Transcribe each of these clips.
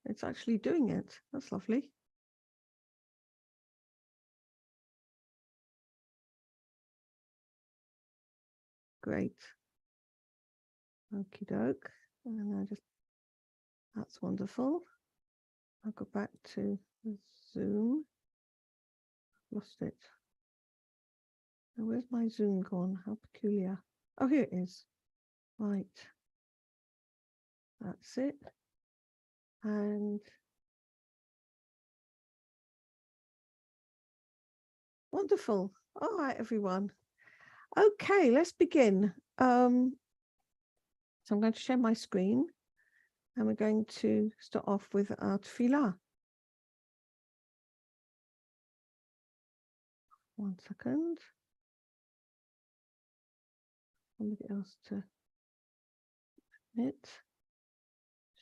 It's actually doing it. That's lovely. Great. Okie doke. And that's wonderful. I'll go back to Zoom. Lost it. Now, where's my Zoom gone? How peculiar. Oh, here it is. Right. That's it. And wonderful. All right, everyone. Okay, let's begin. So I'm going to share my screen and we're going to start off with our tefillah. 1 second. Somebody else to admit.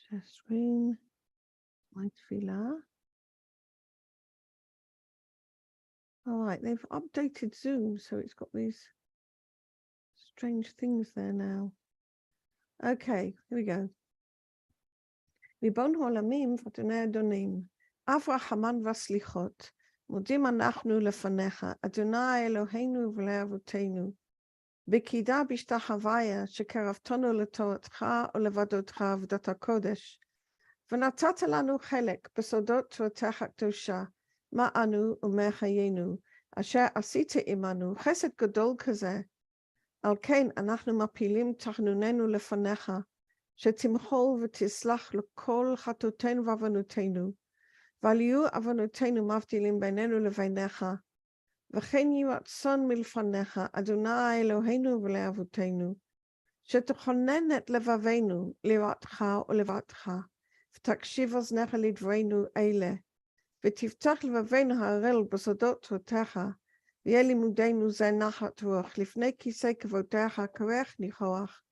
Share screen. My tefillah. All right, they've updated Zoom, so it's got these strange things there now. Okay, here we go. ריבון העולמים ואדוני אדונים, אברהם והסליחות, מודים אנחנו לפניך, אדוני אלוהינו ולאבותינו, בקידה בהשתחוויה שקרבתנו לתורתך ולעבודתך עבודת הקודש, ונתת לנו חלק בסודות תורתך הקדושה, מענו ומחיינו, אשר עשית עמנו חסד גדול כזה, על כן אנחנו מפילים תחנוננו לפניך, שתמחול ותסלח לכל חטאותינו ועוונותינו, ועל יהיו עוונותינו מבדילים בינינו לביניך, וכן יהי רצון מלפניך, אדוני אלוהינו ולאבותינו, שתכונן את לבבינו ליראתך ולבבך, ותקשיב אוזניך לדברינו אלה, ותפתח לבבינו הערל בסודות תורתך, ויהיה לימודנו זה נחת רוח, לפני כיסא כבודך כרך ניחוח,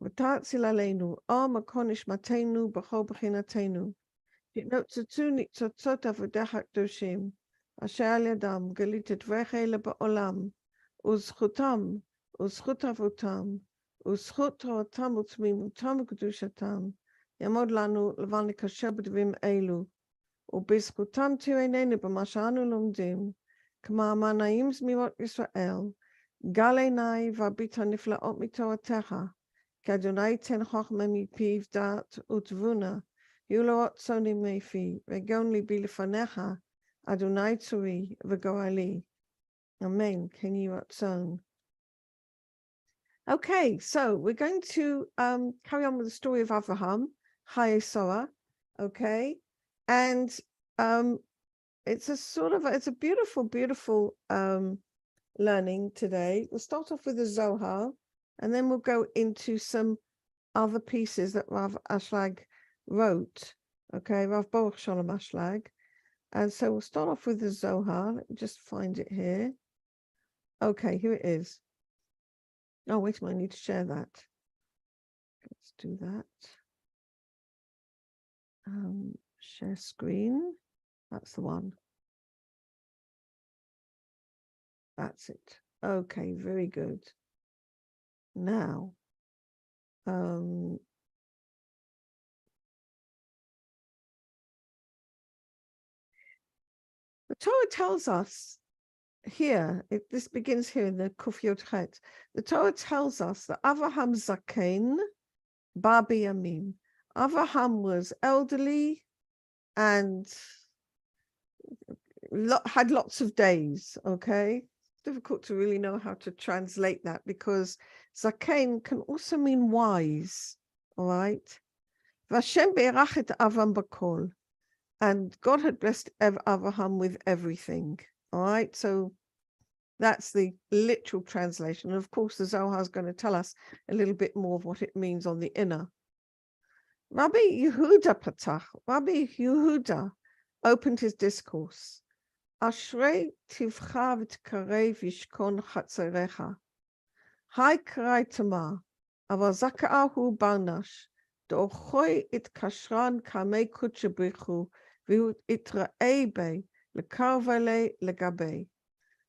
ותאציל עלינו, מקור נשמתנו בכל בחינתנו, תנוצצו ניצוצות עבודך הקדושים, אשר על ידם גלית את דבריך אלה בעולם, וזכותם, וזכות אבותם, וזכות תורתם ותמימותם וקדושתם, יעמוד לנו לבן לקשר בדברים אלו, ובזכותם תראיננו במה שאנו לומדים, כמו המנעים זמירות ישראל, גל עיני והביט הנפלאות מתורתך, כי אדוני ייתן חוכמה מפיו דעת ותבונה, יהיו לו רצונים מפי, וגאון ליבי לפניך, אדוני צורי וגורלי. Amen. Can you rtzon? Okay, so we're going to carry on with the story of Avraham, Chayei Sorah, okay? And it's a beautiful, beautiful learning today. We'll start off with the Zohar, and then we'll go into some other pieces that Rav Ashlag wrote, okay, Rabbi Baruch Shalom Ashlag. And so we'll start off with the Zohar. Let me just find it here. Okay, here it is. Oh, wait a minute, I need to share that. Let's do that. Share screen. That's the one. That's it. Okay, very good. Now, the Torah tells us here, this begins here in the Kuf Yod Chet. The Torah tells us that Avraham Zaken Bar Biyamim. Avraham was elderly and had lots of days, okay? Difficult to really know how to translate that because Zaken can also mean wise, all right? Vashem be'erach et Avram b'kol. And God had blessed Avraham with everything, all right? So that's the literal translation. And of course, the Zohar is going to tell us a little bit more of what it means on the inner. Rabbi Yehuda opened his discourse. Ashrei tivcha v'tkarei v'yishkon chatzerecha. Hai krai tama, aval zaka'ahu barnash, do'ochoi itkashran kamei kutchebrichu, v'hu itra'ei bei, lekarvale legabei.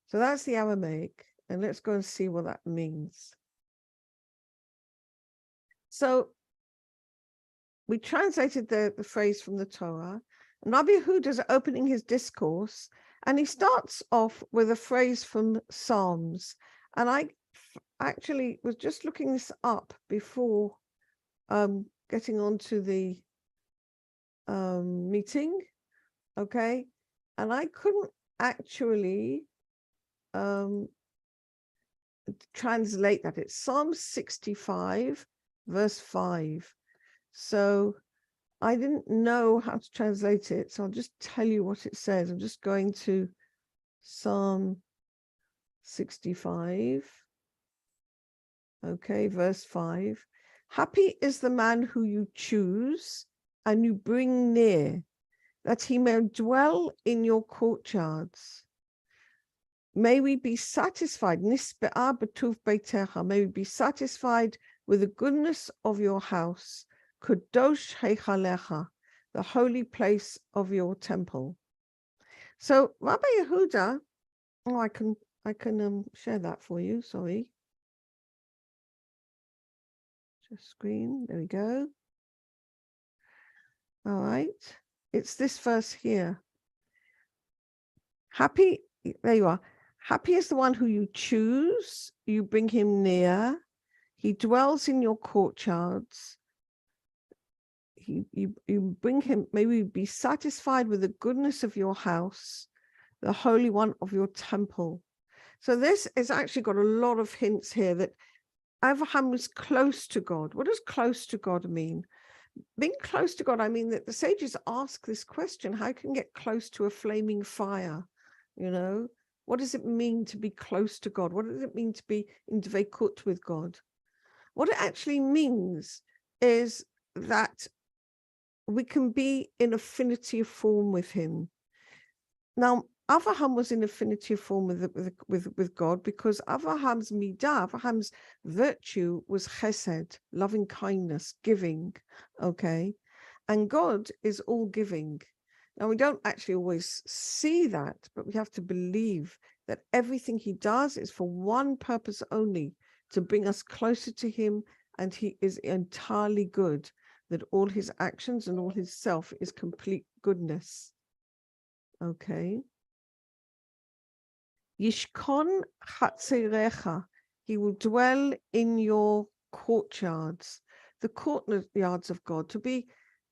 So that's the Aramaic, and let's go and see what that means. So we translated the phrase from the Torah, and Rabbi Yehuda is opening his discourse, and he starts off with a phrase from Psalms. And I actually was just looking this up before getting onto the meeting, okay? And I couldn't actually translate that. It's Psalm 65, verse 5. So I didn't know how to translate it, so I'll just tell you what it says. I'm just going to Psalm 65, okay, verse 5. Happy is the man who you choose and you bring near, that he may dwell in your courtyards. May we be satisfied, nisbe'ah b'tuv beitecha, may we be satisfied with the goodness of your house, kadosh heichalecha, the holy place of your temple. So Rabbi Yehuda, I can share that for you, sorry. Just screen, there we go. All right, it's this verse here. Happy, there you are. Happy is the one who you choose, you bring him near, he dwells in your courtyards. You bring him, may we be satisfied with the goodness of your house, the Holy One of your temple. So this has actually got a lot of hints here that Avraham was close to God. What does close to God mean? Being close to God, I mean that the sages ask this question, how can you get close to a flaming fire? You know, what does it mean to be close to God? What does it mean to be in dveikut with God? What it actually means is that we can be in affinity of form with him. Now, Avraham was in affinity of form with God because Avraham's midah, Avraham's virtue was chesed, loving kindness, giving, okay? And God is all giving. Now, we don't actually always see that, but we have to believe that everything he does is for one purpose only, to bring us closer to him, and he is entirely good, that all his actions and all his self is complete goodness. Okay. Yishkon chatzerecha, he will dwell in your courtyards, the courtyards of God, to be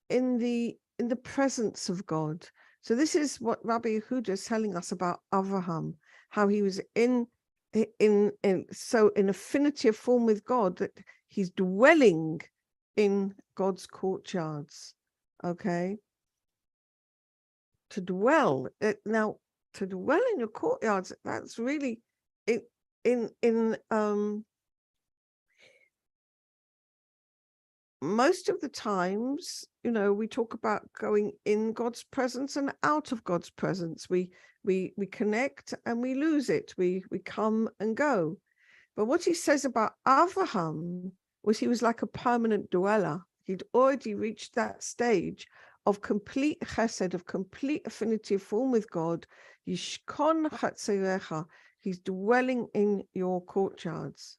in the presence of God. So this is what Rabbi Yehuda is telling us about Avraham, how he was in affinity of form with God that he's dwelling in God's courtyards. Okay, to dwell now. To dwell in your courtyards, that's really most of the times, you know, we talk about going in God's presence and out of God's presence. We connect and we lose it. We come and go. But what he says about Avraham was he was like a permanent dweller. He'd already reached that stage of complete chesed, of complete affinity of form with God. Yishkon chatzerecha, he's dwelling in your courtyards.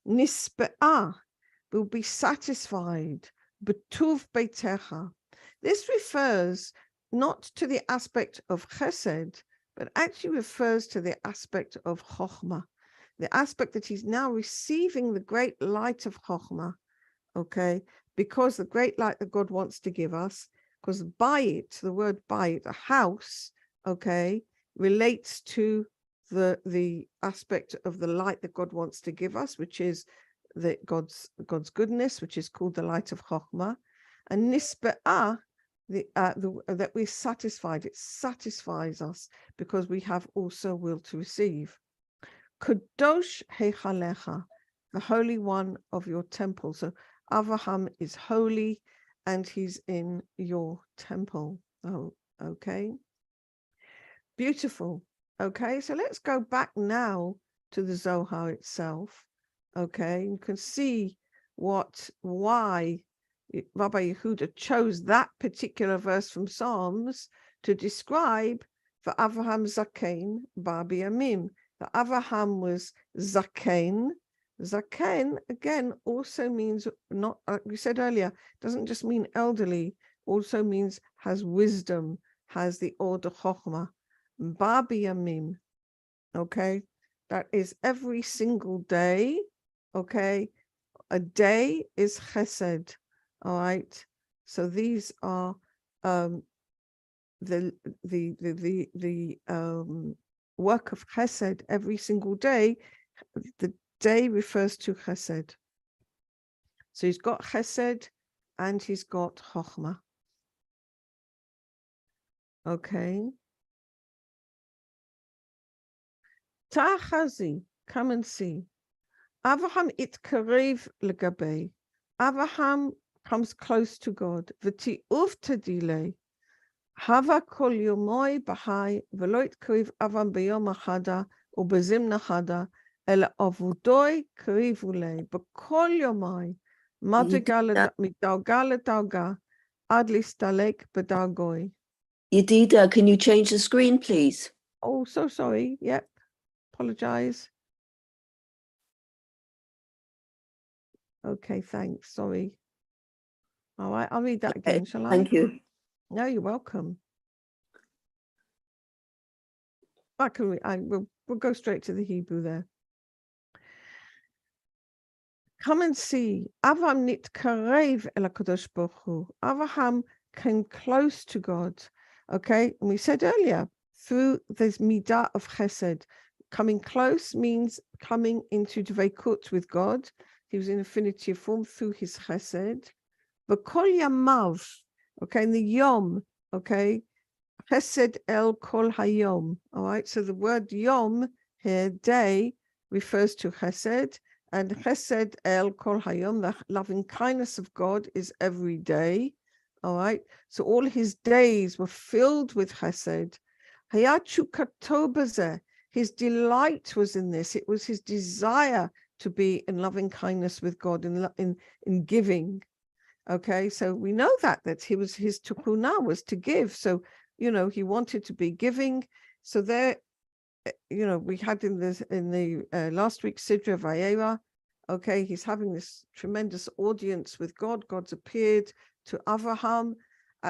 Nisbe'ah, will be satisfied. B'tuv beitecha. This refers not to the aspect of chesed, but actually refers to the aspect of chokhmah, the aspect that he's now receiving the great light of chokhmah, okay? Because the great light that God wants to give us, because bayit, the word bayit, a house, okay, relates to the aspect of the light that God wants to give us, which is God's goodness, which is called the light of chokhmah, and nisbe'ah, that we're satisfied. It satisfies us because we have also will to receive. Kadosh heichalecha, the Holy One of your temple. So Avraham is holy and he's in your temple. Oh, okay. Beautiful. Okay, so let's go back now to the Zohar itself. Okay, you can see why Rabbi Yehuda chose that particular verse from Psalms to describe for Avraham Zaken Bar Biyamim. That Avraham was Zaken, Zaken, again, also means not, we said earlier, doesn't just mean elderly, also means has wisdom, has the order chokhmah. Babi Yamim, okay? That is every single day, okay? A day is chesed, all right? So these are the work of chesed every single day. The day refers to chesed. So he's got chesed and he's got chokhmah. Okay. Tachazi, come and see. Avraham itkarev legabei. Avraham comes close to God. V'ti'uv tadilei. Hava kol yomoi b'hai v'lo itkarev Avraham b'yom achada u'bezimna chada ela avudoi karevu lei. B'kol yomoi madriga midalga ledalga ad listalek b'dargoi. Yedida, can you change the screen, please? Oh, so sorry. Yep. Apologize. Okay, thanks. Sorry. All right, I'll read that again, shall I? Thank you. No, you're welcome. We'll go straight to the Hebrew there. Come and see. Avraham nitkarev el HaKadosh Baruch Hu. Avraham came close to God. Okay, and we said earlier, through this midah of chesed. Coming close means coming into dveikut with God. He was in infinitive form through his chesed. V'kol yamav, okay, in the yom, okay, chesed el kol hayom, all right, so the word yom here, day, refers to chesed, and chesed el kol hayom, the loving kindness of God is every day, all right, so all his days were filled with chesed. Hayachu katobazeh, his delight was in this, it was his desire to be in loving kindness with God, in giving. Okay, so we know that his tukunah was to give. So, he wanted to be giving. So there, we had in the last week's Sidra Vayera, okay, he's having this tremendous audience with God. God's appeared to Avraham,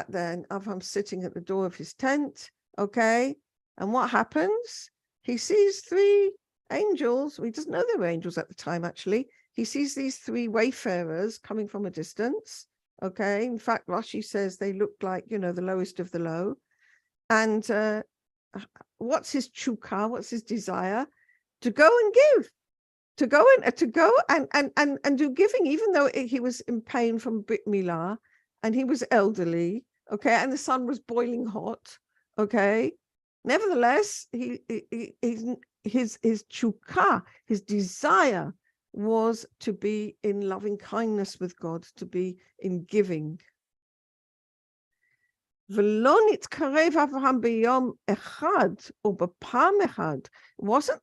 then Avraham's sitting at the door of his tent, okay, and what happens? He sees three angels. He doesn't know they were angels at the time, actually. He sees these three wayfarers coming from a distance, okay? In fact, Rashi says they looked like, the lowest of the low. And what's his chukah? What's his desire? To go and give, to go and do giving, even though he was in pain from Brit Milah, and he was elderly, okay, and the sun was boiling hot, okay? Nevertheless, his chukah, his desire was to be in loving kindness with God, to be in giving. Wasn't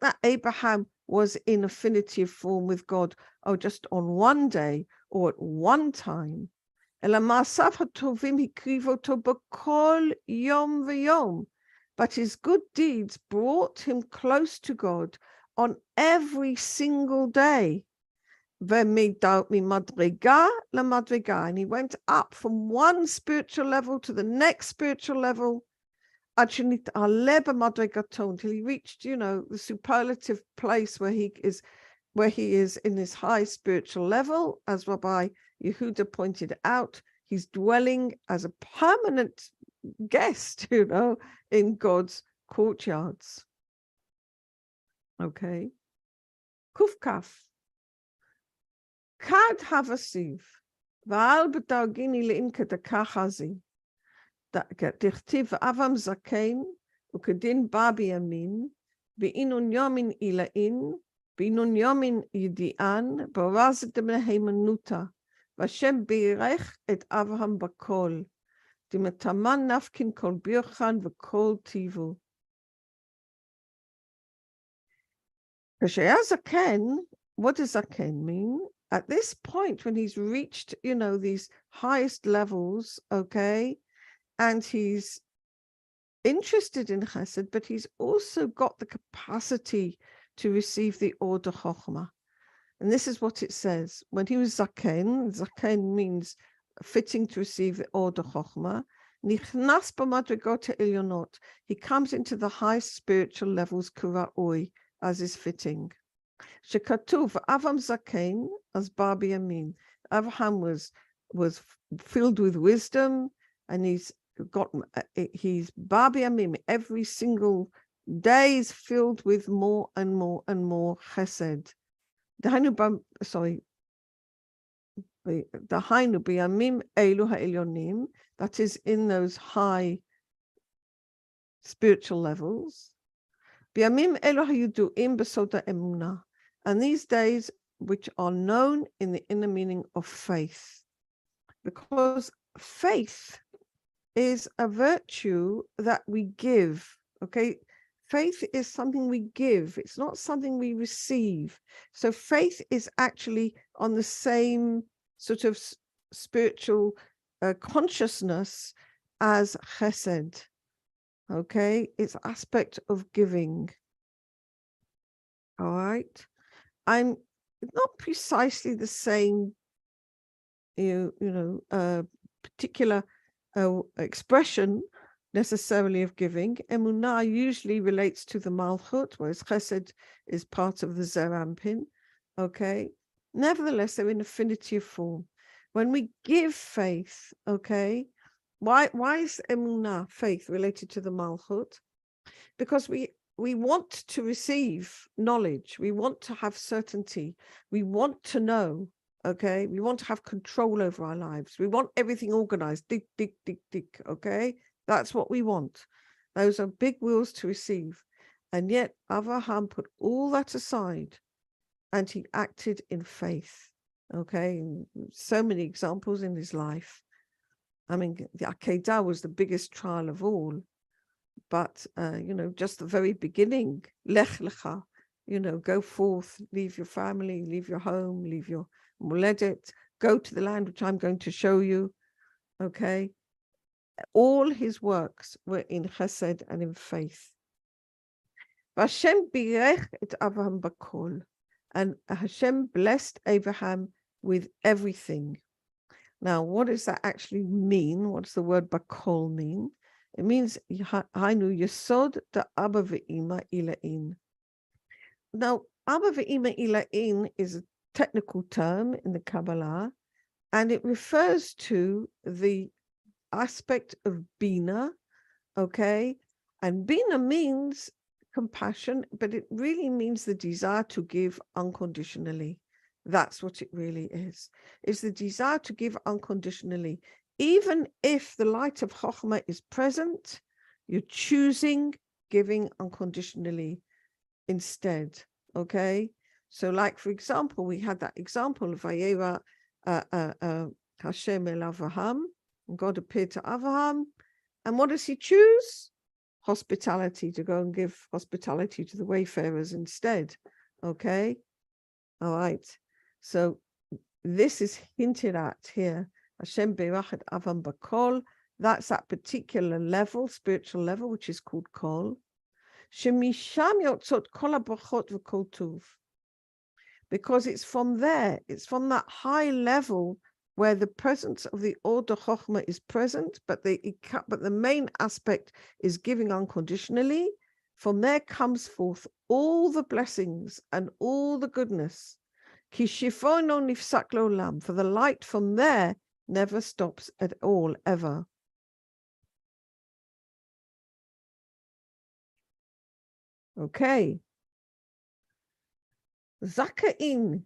that Abraham was in affinitive form with God, just on one day or at one time? But his good deeds brought him close to God on every single day. And he went up from one spiritual level to the next spiritual level until he reached, the superlative place where he is in this high spiritual level. As Rabbi Yehuda pointed out, he's dwelling as a permanent guest, in God's courtyards. Okay. Kufkaf. Kad havasiv. Va'al b'targini le'imka dakachazi. Dichtiv avam zaken, ukadin babi yamin, be'inun yomin ila'in, be'inun yomin yidi'an, barazit b'nehemanuta, v'Hashem birech et Avraham bakol. Dimataman nafkin kol birchan v'kol tivu. Kashaya zaken, what does zaken mean? At this point, when he's reached, these highest levels, okay, and he's interested in chesed, but he's also got the capacity to receive the order chokhmah. And this is what it says. When he was zaken, zaken means fitting to receive the order chokhmah. Nichnas b'madrigot ha'elyonot. He comes into the high spiritual levels kura'oi, as is fitting. Shekatuv Avraham zaken as bar b'yamin. Avraham was filled with wisdom, and he's bar b'yamin. Every single day is filled with more and more and more chesed. Dahainu b'yamim elu ha'elyonim, that is in those high spiritual levels. B'yamim elu ha'yudu'im b'soda emunah, and these days which are known in the inner meaning of faith, because faith is a virtue that we give. Okay, faith is something we give. It's not something we receive. So faith is actually on the same sort of spiritual consciousness as chesed. Okay, it's aspect of giving. All right, I'm not precisely the same, particular expression necessarily of giving. Emunah usually relates to the Malchut, whereas Chesed is part of the Zerampin. Okay, nevertheless, they're in affinity of form. When we give faith, okay, why is Emunah, faith, related to the Malchut? Because we want to receive knowledge. We want to have certainty. We want to know. Okay, we want to have control over our lives. We want everything organized. Dig, dig, dig, dig. Okay, that's what we want. Those are big wills to receive. And yet Avraham put all that aside and he acted in faith. Okay, so many examples in his life. I mean, the Akedah was the biggest trial of all. But, just the very beginning, Lech Lecha, go forth, leave your family, leave your home, leave your Moledet, go to the land which I'm going to show you. Okay. All his works were in chesed and in faith. Hashem birech et Avraham bakol, and Hashem blessed Abraham with everything. Now, what does that actually mean? What does the word bakol mean? It means Hainu Yesod da Abba ve'ima ilain. Now, Abba ve'ima ilain is a technical term in the Kabbalah, and it refers to the aspect of Bina, okay? And Bina means compassion, but it really means the desire to give unconditionally. That's what it really is. It's the desire to give unconditionally. Even if the light of Chokhmah is present, you're choosing giving unconditionally instead, okay? So like, for example, we had that example of Vayera Hashem el Avraham, and God appeared to Avraham, and what does he choose? Hospitality, to go and give hospitality to the wayfarers instead, okay? All right, so this is hinted at here. Hashem berachet Avraham bakol. That's that particular level, spiritual level, which is called kol. Shemisham yotzot kol habrachot v'kol tuv. Because it's from there, it's from that high level where the presence of the order chokhmah is present, but the main aspect is giving unconditionally. From there comes forth all the blessings and all the goodness. Ki shifono nifsak lo'olam, for the light from there never stops at all, ever. Okay. Zakain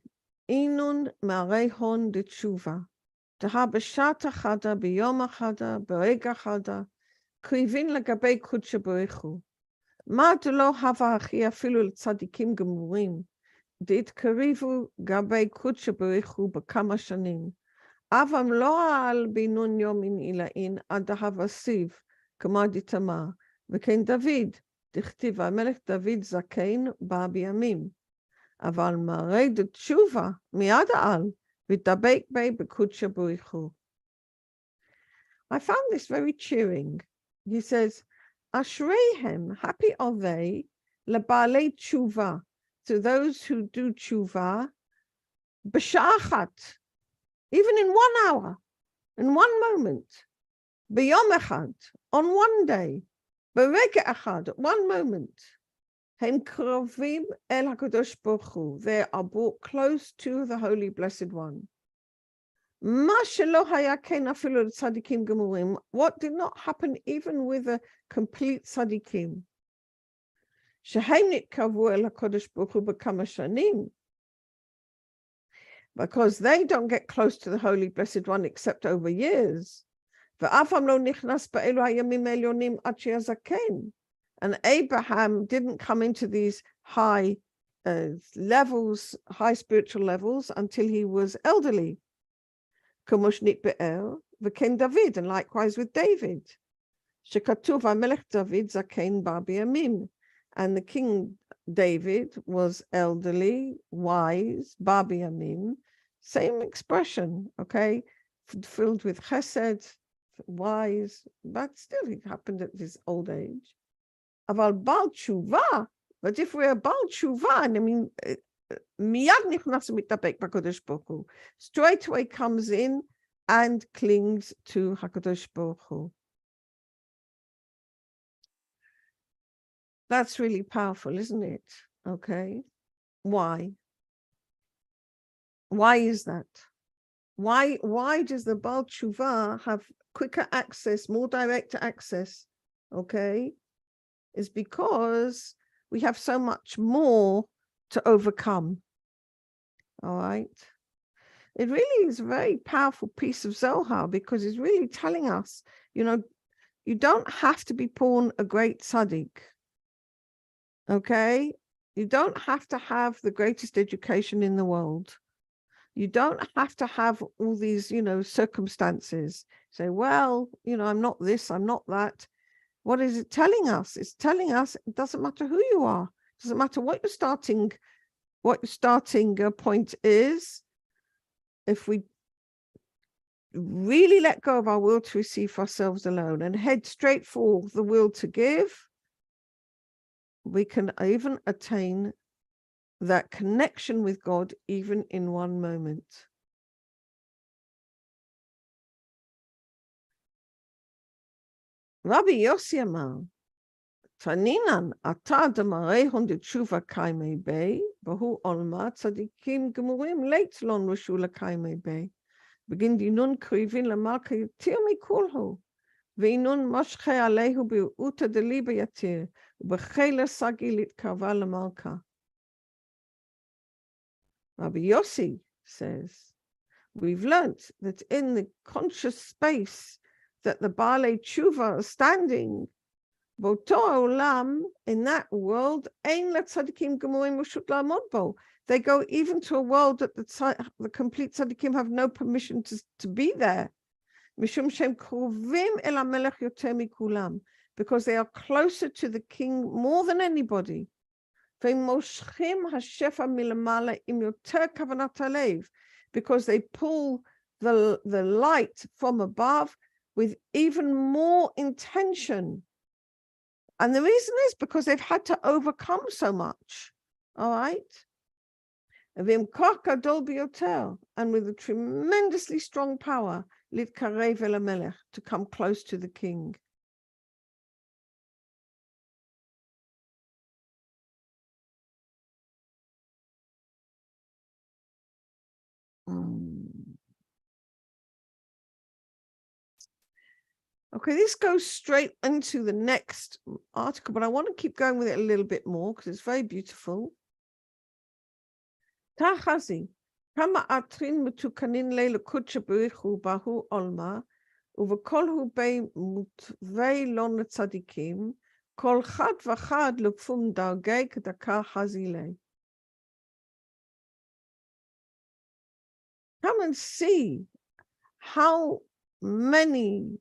inun ma'arei hon de tshuva. Taha b'shat achada, b'yom achada, b'rega achada, krivin לגבי קודשא בריך הוא. מה דלא הווה הכי אפילו לצדיקים גמורים, דהתקריבו גבי קודשא בריך הוא בכמה שנים. אברהם לא העל בינון יומין עילאין עד ההווה סיב, כמו דתמר, וכן דוד, דכתיב המלך דוד זקן בא בימים. אבל מראה דתשובה מיד העל, ודבק בי בקודשא בריך הוא. I found this very cheering. He says, Ashreihem, happy are they, lebaalei tshuva, to those who do tshuva, b'sha'achat, even in 1 hour, in one moment, b'yom echad, on one day, b'rega echad, at one moment, הם קרובים אל הקדוש ברוך הוא, they are brought close to the Holy Blessed One. מה שלא היה כן אפילו לצדיקים גמורים, what did not happen even with the complete צדיקים, שהם נתקרבו אל הקדוש ברוך הוא בכמה שנים, because they don't get close to the Holy Blessed One except over years. ואף פעם לא נכנס באלו הימים העליונים עד שיזקן. And Abraham didn't come into these high levels, high spiritual levels, until he was elderly. כמו שנתבאר, וכן דוד, and likewise with David. שכתוב, המלך דוד זקן בא בימים. And the King David was elderly, wise, בא בימים. Same expression, okay? Filled with chesed, wise, but still it happened at his old age. אבל בעל תשובה, but if we're בעל תשובה, I mean, מיד נכנס ומתאפק בקדוש ברוך הוא. Straight away comes in and clings to הקדוש ברוך הוא. That's really powerful, isn't it? Okay. Why? Why is that? Why does the Baal Tshuva have quicker access, more direct access? Okay. Is because we have so much more to overcome. All right. It really is a very powerful piece of Zohar because it's really telling us, you know, you don't have to be born a great tzaddik. Okay. You don't have to have the greatest education in the world. You don't have to have all these, you know, circumstances. Say, well, you know, I'm not this, I'm not that. What is it telling us? It's telling us it doesn't matter who you are. It doesn't matter what your starting point is. If we really let go of our will to receive for ourselves alone and head straight for the will to give, we can even attain that connection with God even in one moment. Rabbi Yossi Amar, Taninan ata damare hondet shuva kaimei bei, bahu olma tzadikim gemurim leit lon rashula kaimei bei. Begin dinun krivin lamalka yatir mikulhu, veinun moshche alehu biuta deliba yatir, ubechela sagi litkarva lamalka. Rabbi Yossi says, we've learnt that in the conscious space that the Baalei Tshuva are standing, Boto Olam, in that world, Ein LaTzadikim Gemurim Reshut La'amod Bo. They go even to a world that the complete tzaddikim have no permission to be there. Mishum Shem Krovim El HaMelech Yoter Mikulam, because they are closer to the king more than anybody. Ve'moshchim hashefa milamala im yoter kavanat halev, because they pull the light from above with even more intention. And the reason is because they've had to overcome so much. All right? And with a tremendously strong power, litkarev el hamelech, to come close to the king. Okay, this goes straight into the next article, but I want to keep going with it a little bit more because it's very beautiful. Tachazi, kama atrin metukanin leila kutsha berichu bahu olma, uvekolhu bei mutvei lon tzadikim, kol chad vachad lefum dargei kedaka hazile. Come and see how many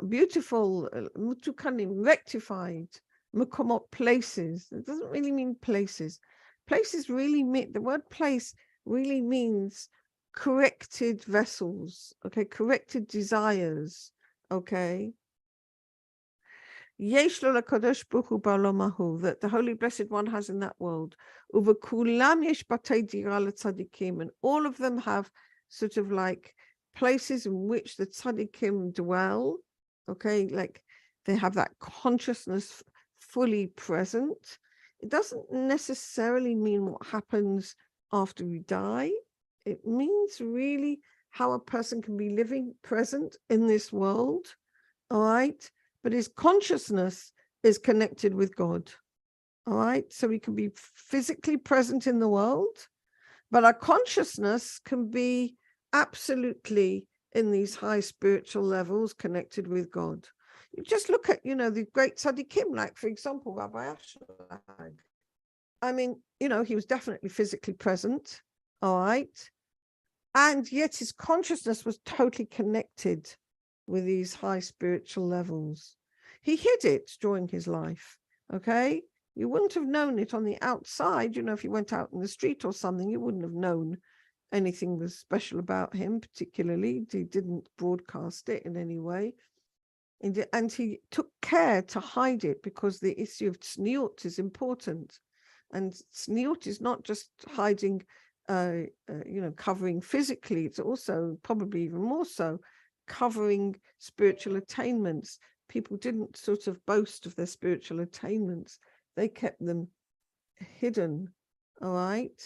beautiful, mutukanim, rectified, mukomot, places. It doesn't really mean places. Places really mean, the word place really means corrected vessels, okay, corrected desires, okay. Yesh lo lakadosh baruch hu ba'olam hahu, that the Holy Blessed One has in that world. Uvekulam yesh batei dira letzadikim, and all of them have sort of like places in which the tzadikim dwell. Okay, like they have that consciousness fully present. It doesn't necessarily mean what happens after we die. It means really how a person can be living present in this world, all right? But his consciousness is connected with God, all right? So we can be physically present in the world, but our consciousness can be absolutely in these high spiritual levels connected with God. You just look at, the great tzaddikim, like, for example, Rabbi Ashlag. I mean, he was definitely physically present, all right? And yet his consciousness was totally connected with these high spiritual levels. He hid it during his life, okay? You wouldn't have known it on the outside. If you went out in the street or something, you wouldn't have known anything was special about him, particularly. He didn't broadcast it in any way. And he took care to hide it because the issue of tzniut is important. And tzniut is not just hiding, covering physically. It's also probably even more so covering spiritual attainments. People didn't sort of boast of their spiritual attainments. They kept them hidden, all right?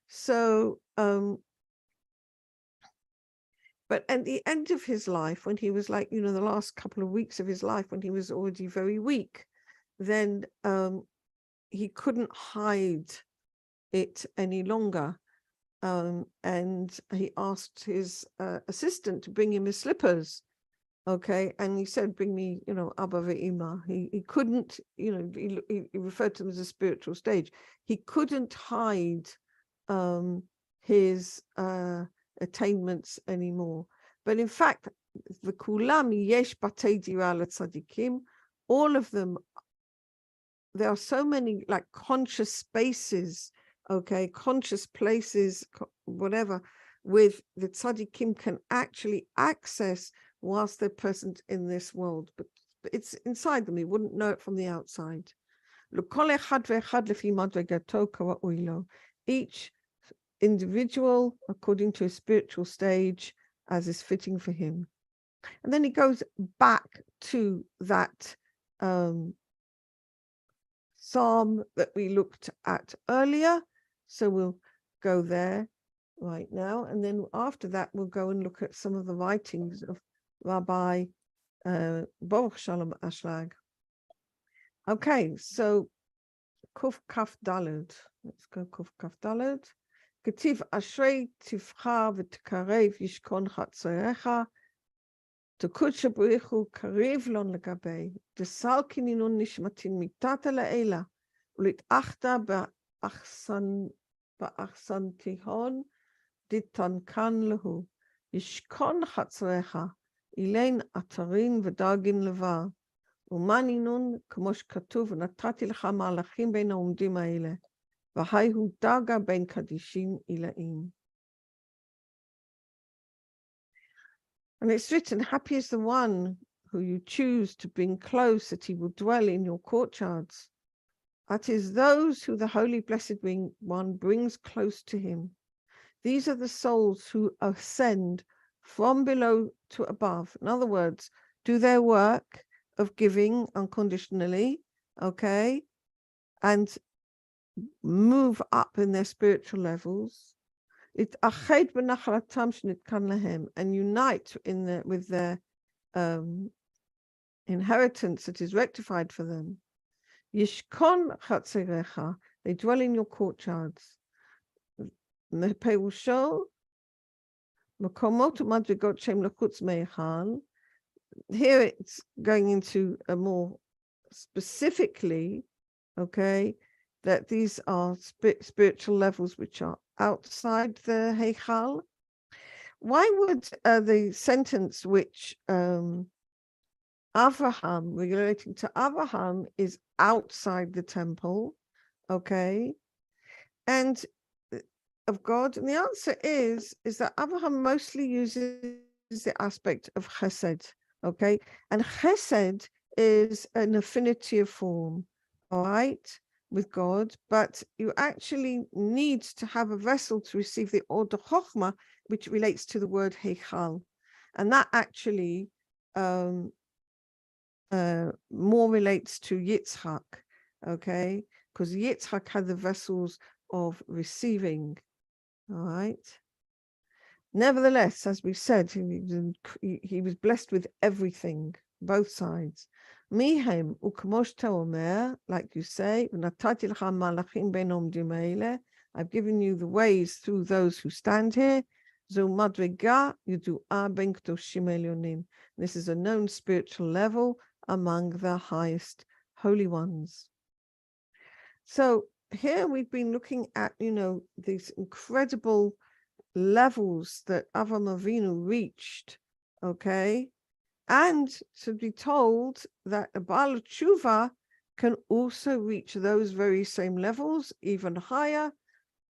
So, but at the end of his life, when he was like, the last couple of weeks of his life, when he was already very weak, then he couldn't hide it any longer. And he asked his assistant to bring him his slippers. Okay, and he said, bring me, Abba ve'ima. He couldn't, he referred to them as a spiritual stage. He couldn't hide his attainments anymore. But in fact, the kulam yesh batei dira letzadikim, all of them, there are so many like conscious spaces, okay, conscious places, whatever, with the tzadikim can actually access whilst they're present in this world, but it's inside them. You wouldn't know it from the outside. Each individual according to a spiritual stage as is fitting for him. And then he goes back to that psalm that we looked at earlier. So we'll go there right now. And then after that, we'll go and look at some of the writings of Rabbi Baruch Shalom Ashlag. Okay, so Kuf Kaf Daled. Let's go Kuf Kaf Daled. Ketiv Ashrei Tivcha v'Tkarev Yishkon Chatzerecha Tekut Shabrichu Karev Lon Legabei Desal Kininun Nishmatin Mitata La'ela Ulitachta Ba'achsan Tihon Ditan Kan Lehu Yishkon Chatzerecha Ilain Atarin v'Dagin Levar Umaninun Kamosh Katuv Natati Lecha Malachim Ben Haumdim Haele V'Haihu Daga Ben Kadishim Ilaim. And it's written, happy is the one who you choose to bring close, that he will dwell in your courtyards. That is those who the Holy Blessed One brings close to him. These are the souls who ascend from below to above. In other words, do their work of giving unconditionally, okay, and move up in their spiritual levels. And unite with their inheritance that is rectified for them. Yishkon chatzerecha, they dwell in your courtyards. Meperusho makomot umadrigot shem lechutz meichal. Here it's going into a more specifically, okay, that these are spiritual levels which are outside the Heichal. Why would the sentence which Avraham, relating to Avraham, is outside the temple, okay, and of God? And the answer is that Avraham mostly uses the aspect of chesed, okay, and chesed is an affinity of form, all right, with God, but you actually need to have a vessel to receive the Or Chochmah, which relates to the word Heichal. And that actually more relates to Yitzhak, okay? Because Yitzhak had the vessels of receiving, all right? Nevertheless, as we said, he was blessed with everything, both sides. Mihem ukmosh omer, like you say, I've given you the ways through those who stand here. This is a known spiritual level among the highest holy ones. So here we've been looking at, these incredible levels that Avraham Avinu reached, okay? And to be told that a Baal Tshuva can also reach those very same levels, even higher,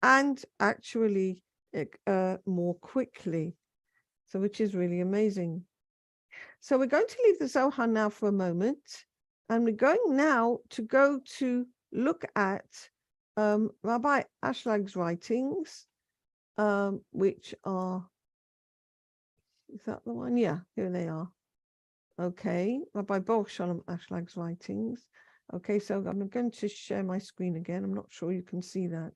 and actually more quickly. So which is really amazing. So we're going to leave the Zohar now for a moment, and we're going now to look at Rabbi Ashlag's writings, which are, is that the one? Yeah, here they are. Okay, Rabbi Baruch Shalom Ashlag's writings. Okay, so I'm going to share my screen again. I'm not sure you can see that.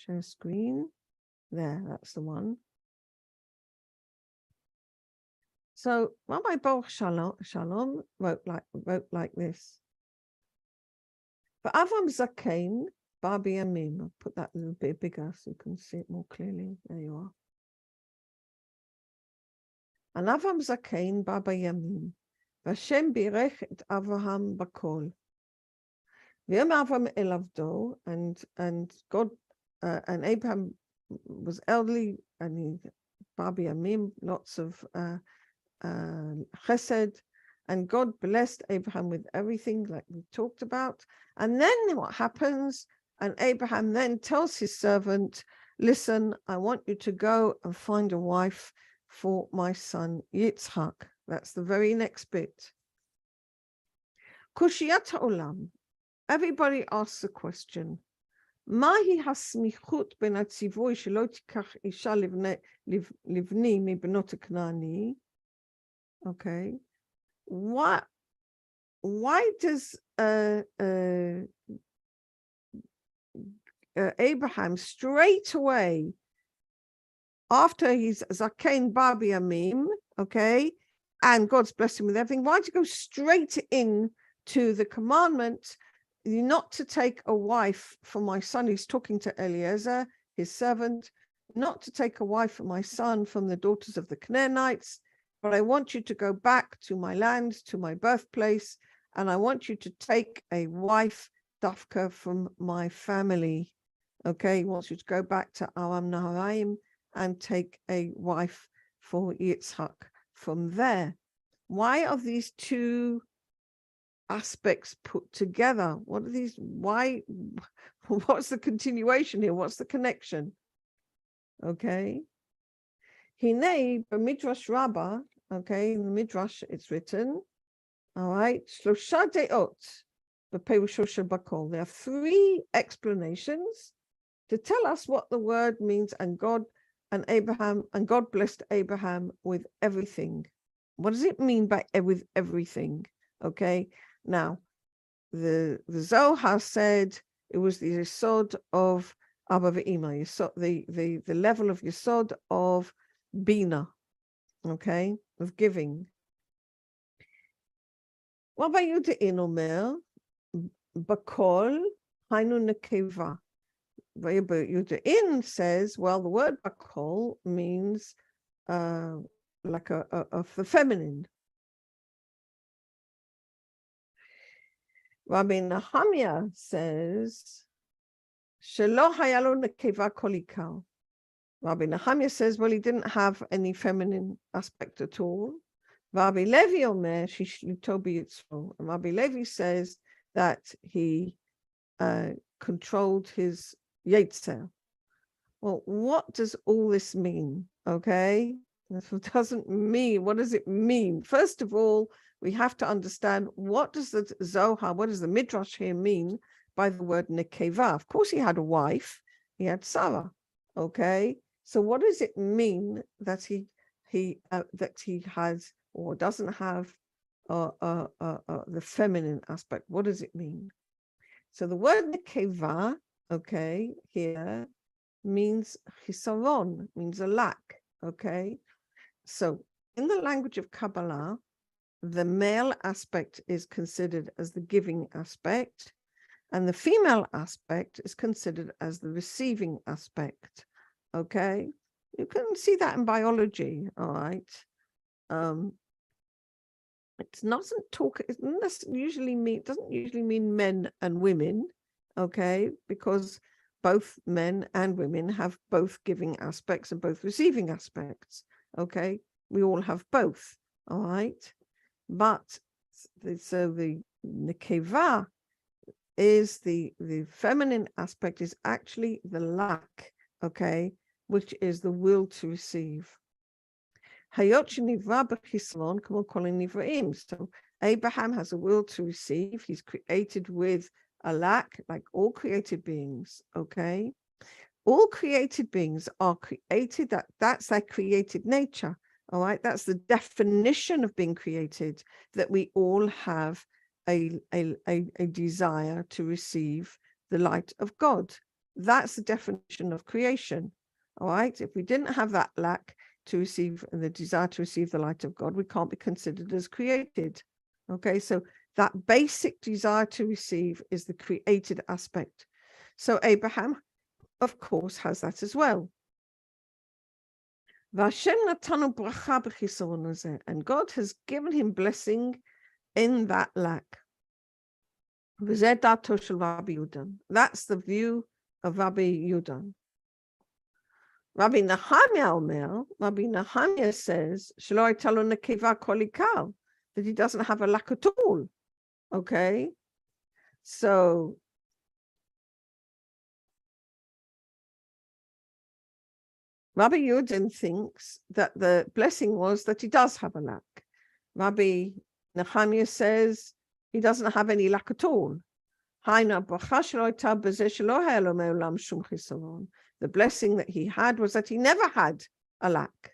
Share screen. There, that's the one. So Rabbi Baruch Shalom wrote like this. For Avraham Zakein, Babi Yamim. I'll put that a little bit bigger so you can see it more clearly. There you are. And Avraham Zakein, Baba Yamim. Vashem birech et Avraham bakol. V'yom Avraham elavdo, and God and Abraham was elderly, and he Baba Yamim, lots of chesed, and God blessed Abraham with everything, like we talked about. And then what happens? And Abraham then tells his servant, "Listen, I want you to go and find a wife for my son Yitzhak." That's the very next bit. Kushiyat ha'olam. Everybody asks the question, Mahi hasmichut ben atzivoy shelo tikach isha livni mibnot ha'knani? Okay. Why does Abraham straight away, after he's Zakein Babi Yamim, okay, and God's blessed him with everything, why do you go straight in to the commandment not to take a wife for my son? He's talking to Eliezer, his servant, not to take a wife for my son from the daughters of the Canaanites, but I want you to go back to my land, to my birthplace, and I want you to take a wife, Dafka, from my family. Okay, he wants you to go back to Aram Naharaim and take a wife for Yitzhak from there. Why are these two aspects put together? What are these? Why? What's the continuation here? What's the connection? Okay. Hinei b'midrash Rabbah. Okay, in the midrash it's written. All right. Shlosha deot b'perusho shel bakol. There are three explanations to tell us what the word means, and God blessed Abraham with everything. What does it mean by with everything? Okay, now the Zohar said it was the yesod of Abba ve'ima, the level of yesod of bina, okay, of giving. Rabbi Yudain Omer bakol hainu nekeva. Rabbi Yudain says, well, the word bakol means like of the feminine. Rabbi Nehemiah says, Shelo hayalo nekeva kolikal. Rabbi Nehemiah says, well, he didn't have any feminine aspect at all. Rabbi Levi Omer, Shishlutobi Yitzro. And Rabbi Levi says that he controlled his Yetzer. Well, what does all this mean? Okay, It doesn't mean, what does it mean? First of all, we have to understand, what does the Zohar, what does the Midrash here mean by the word nekeva? Of course, he had a wife, he had Sarah, okay? So what does it mean that he has or doesn't have the feminine aspect? What does it mean? So the word nekeva, okay, here means chisaron, means a lack, okay? So in the language of Kabbalah, the male aspect is considered as the giving aspect, and the female aspect is considered as the receiving aspect, okay? You can see that in biology, all right? It doesn't usually mean men and women, okay? Because both men and women have both giving aspects and both receiving aspects, okay? We all have both, all right? But so the nekeva is the feminine aspect is actually the lack, okay, which is the will to receive. So Abraham has a will to receive. He's created with a lack, like all created beings, okay? All created beings are created, that's their created nature, all right? That's the definition of being created, that we all have a desire to receive the light of God. That's the definition of creation, all right? If we didn't have that lack to receive and the desire to receive the light of God, we can't be considered as created, okay? So that basic desire to receive is the created aspect. So Abraham, of course, has that as well. And God has given him blessing in that lack. That's the view of Rabbi Yudan. Rabbi Nehemiah says, that he doesn't have a lack at all. Okay? So Rabbi Yudin thinks that the blessing was that he does have a lack. Rabbi Nehemiah says he doesn't have any lack at all. The blessing that he had was that he never had a lack.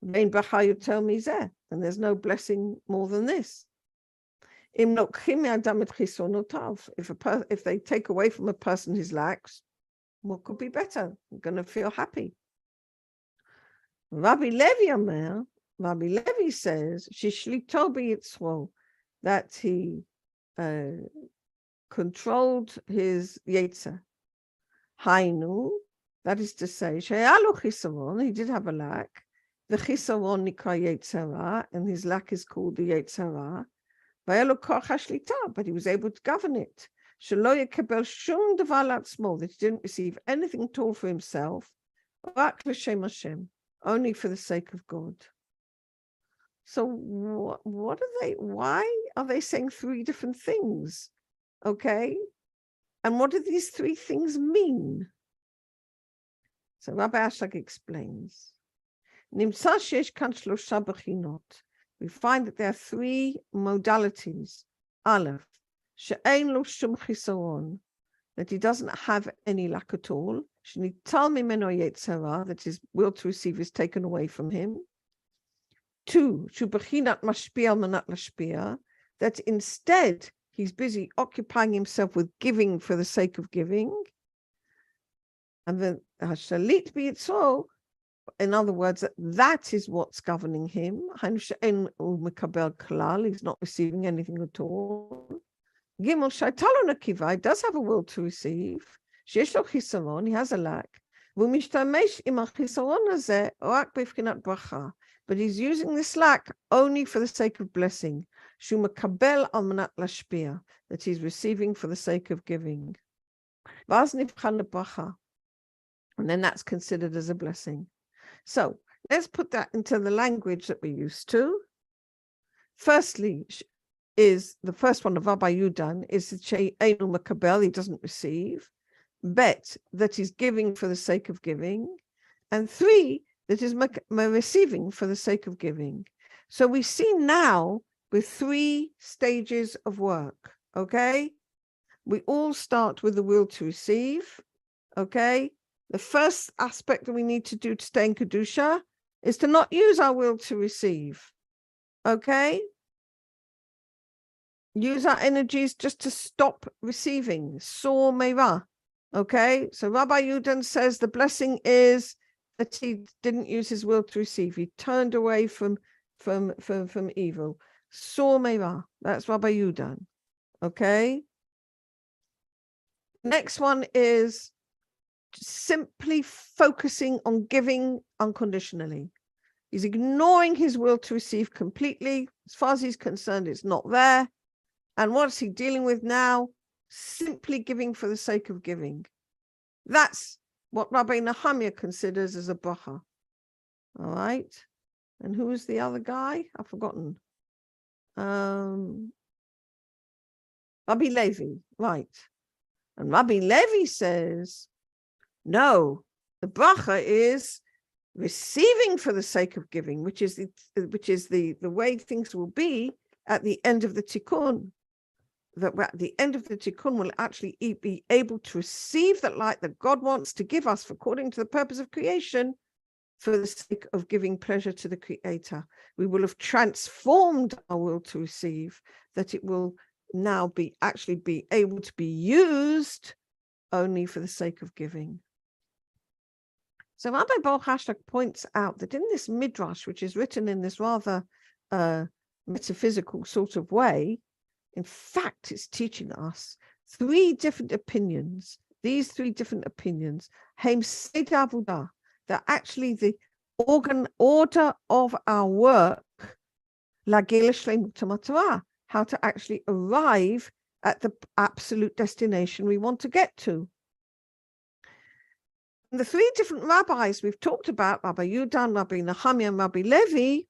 And there's no blessing more than this. If they take away from a person his lacks, what could be better? I'm going to feel happy. Rabbi Levi says, that he controlled his yetzer. Hainu, that is to say, he did have a lack. The chisaron nikra yetzara, and his lack is called the yetzara. But he was able to govern it. That he didn't receive anything at all for himself, only for the sake of God. So what are they? Why are they saying three different things? Okay, and what do these three things mean? So Rabbi Ashlag explains. We find that there are three modalities. Aleph, she'ein lo shum chisaron, that he doesn't have any lack at all. Shenital mimeno yetzara, that his will to receive is taken away from him. 2, shu bechinat mashpia manat lashpia, that instead he's busy occupying himself with giving for the sake of giving. And then hashalit biyitzro, in other words, that is what's governing him. He's not receiving anything at all. Gimel shaitalon akiva, he does have a will to receive. Sheyesh lo chisaron, he has a lack. V'mishtamesh im hachisaron hazeh rak b'vchinat bracha, but he's using this lack only for the sake of blessing. Shu makabel al manat lashpia, that he's receiving for the sake of giving. V'az nivchan lebracha, and then that's considered as a blessing. So let's put that into the language that we're used to. Firstly, is the first one of Rabbi Yudan is the she'einu makabel, he doesn't receive. Bet, that he's giving for the sake of giving. And 3, that is receiving for the sake of giving. So we see now with 3 stages of work, okay? We all start with the will to receive, okay? The first aspect that we need to do to stay in Kedusha is to not use our will to receive, okay? Use our energies just to stop receiving. Sor meira, okay? So Rabbi Yudan says the blessing is that he didn't use his will to receive. He turned away from evil. Sor meira, that's Rabbi Yudan, okay? Next one is simply focusing on giving unconditionally. He's ignoring his will to receive completely. As far as he's concerned, it's not there. And what's he dealing with now? Simply giving for the sake of giving. That's what Rabbi Nehemiah considers as a bracha. All right. And who was the other guy? I've forgotten. Rabbi Levi, right. And Rabbi Levi says, no, the bracha is receiving for the sake of giving, which is the way things will be at the end of the tikkun. That at the end of the tikkun will actually be able to receive that light that God wants to give us according to the purpose of creation for the sake of giving pleasure to the Creator. We will have transformed our will to receive, that it will now be able to be used only for the sake of giving. So Rabbi Baruch Hashlag points out that in this midrash, which is written in this rather metaphysical sort of way, in fact, it's teaching us 3 different opinions. These 3 different opinions, Haim Seder Avodah, that actually the order of our work, Lagil Shleimut HaMatorah, how to actually arrive at the absolute destination we want to get to. And the 3 different rabbis we've talked about, Rabbi Yudan, Rabbi Nehemiah, and Rabbi Levi,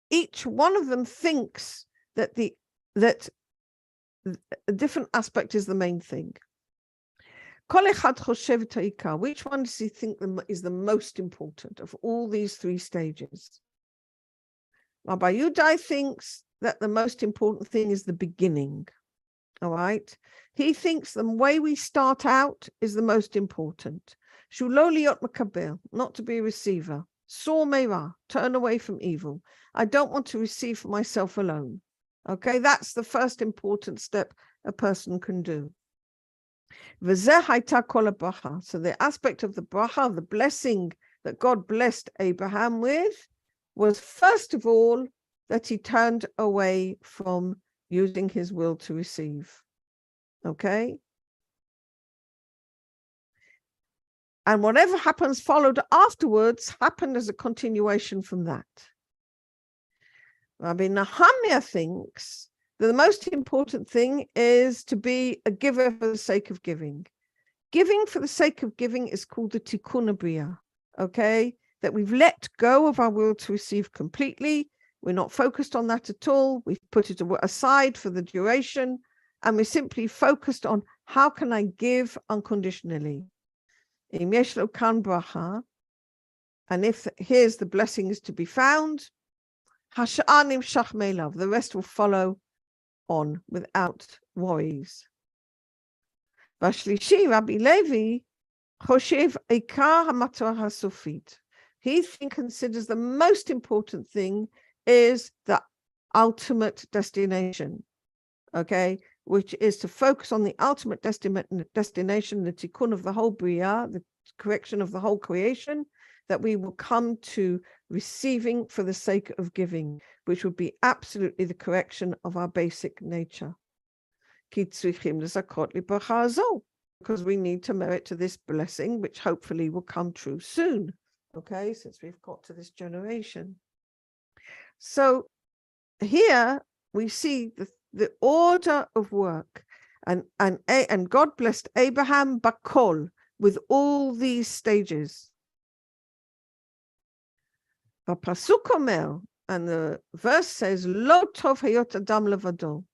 each one of them thinks that a different aspect is the main thing. Which one does he think is the most important of all these 3 stages? Rabbi Yudai thinks that the most important thing is the beginning. All right. He thinks the way we start out is the most important. Shulo liot makabel, not to be a receiver. Sor meira, turn away from evil. I don't want to receive for myself alone. Okay, that's the first important step a person can do. V'zeh haita kol habracha. So the aspect of the bracha, the blessing that God blessed Abraham with, was first of all that he turned away from using his will to receive. Okay? And whatever happens followed afterwards happened as a continuation from that. Rabbi Nehemiah thinks that the most important thing is to be a giver for the sake of giving. Giving for the sake of giving is called the tikkun abriya, okay? That we've let go of our will to receive completely. We're not focused on that at all. We've put it aside for the duration, and we're simply focused on how can I give unconditionally. Im yesh lo kan bracha, and if here's the blessing is to be found, the rest will follow on without worries. Vashlishi, Rabbi Levi, Choshev Eikar HaMatorah HaSofit. He considers the most important thing is the ultimate destination, okay, which is to focus on the ultimate destination, the tikkun of the whole bria, the correction of the whole creation, that we will come to receiving for the sake of giving, which would be absolutely the correction of our basic nature. Because we need to merit to this blessing, which hopefully will come true soon. Okay, since we've got to this generation. So here we see the order of work, and God blessed Abraham bakol with all these stages. Pasuk omer, and the verse says, Lo tov hayot adam levado.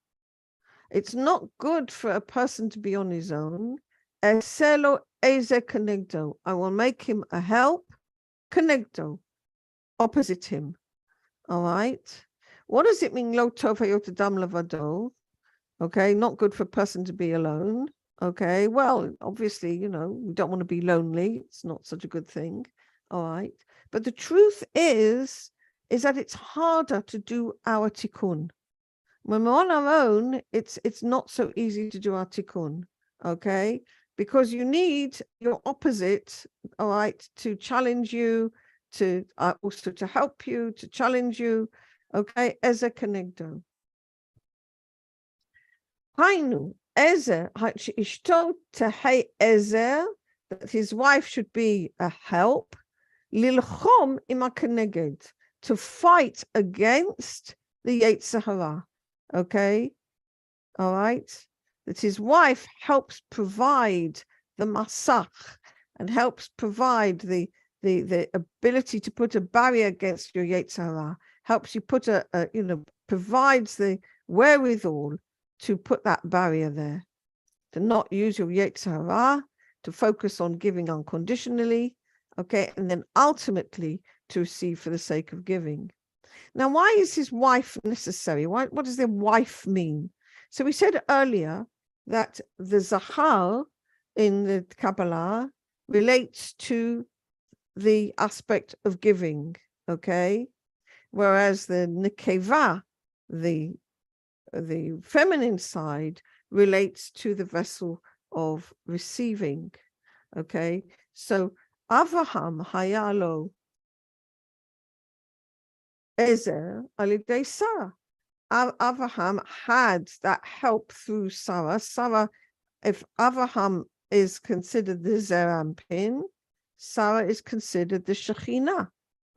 It's not good for a person to be on his own. Eselo eze kenegdo. I will make him a help. Kenegdo. opposite him. All right. What does it mean? Lo tov hayot adam levado. Okay, not good for a person to be alone. Okay, well, obviously, you know, we don't want to be lonely. It's not such a good thing. All right. But the truth is that it's harder to do our tikkun. When we're on our own, it's not so easy to do our tikkun. Okay, because you need your opposite, all right, to challenge you, to also to help you, to challenge you. Okay, Eze Kenegdo. Hainu, Ezer, Ishto Tehei Ezer, that his wife should be a help, Lilchom Ima Keneged, to fight against the Yetzer Hara. Okay, all right, that his wife helps provide the masach and helps provide the ability to put a barrier against your Yetzer Hara, helps you put provides the wherewithal to put that barrier there, to not use your Yetzer Hara, to focus on giving unconditionally, okay, and then ultimately to receive for the sake of giving. Now, why is his wife necessary? What does the wife mean? So we said earlier that the Zachar in the Kabbalah relates to the aspect of giving, okay, whereas the Nekeva, the feminine side, relates to the vessel of receiving. Okay, so Avraham hayalo Ezer alidei Sarah. Avraham had that help through Sarah. Sarah, if Avraham is considered the Zerampin, Sarah is considered the Shekhinah.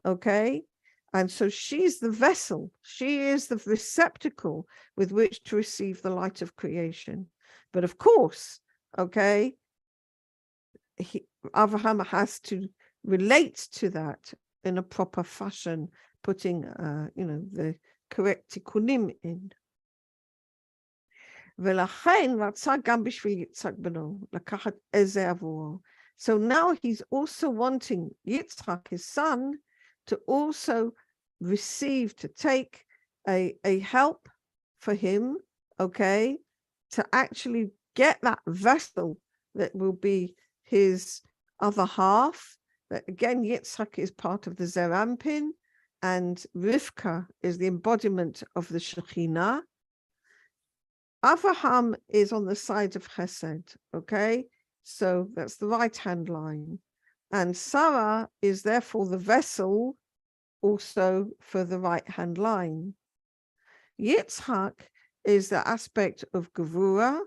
Okay, and so she's the vessel. She is the receptacle with which to receive the light of creation. But of course, okay, Avraham has to relate to that in a proper fashion, putting, the correct tikkunim in. So now he's also wanting Yitzchak, his son, to also receive, to take a help for him, okay, to actually get that vessel that will be his other half. That again, Yitzchak is part of the Zerampin, and Rivka is the embodiment of the Shekhinah. Avraham is on the side of Chesed, okay? So that's the right-hand line. And Sarah is therefore the vessel also for the right-hand line. Yitzchak is the aspect of Gevurah,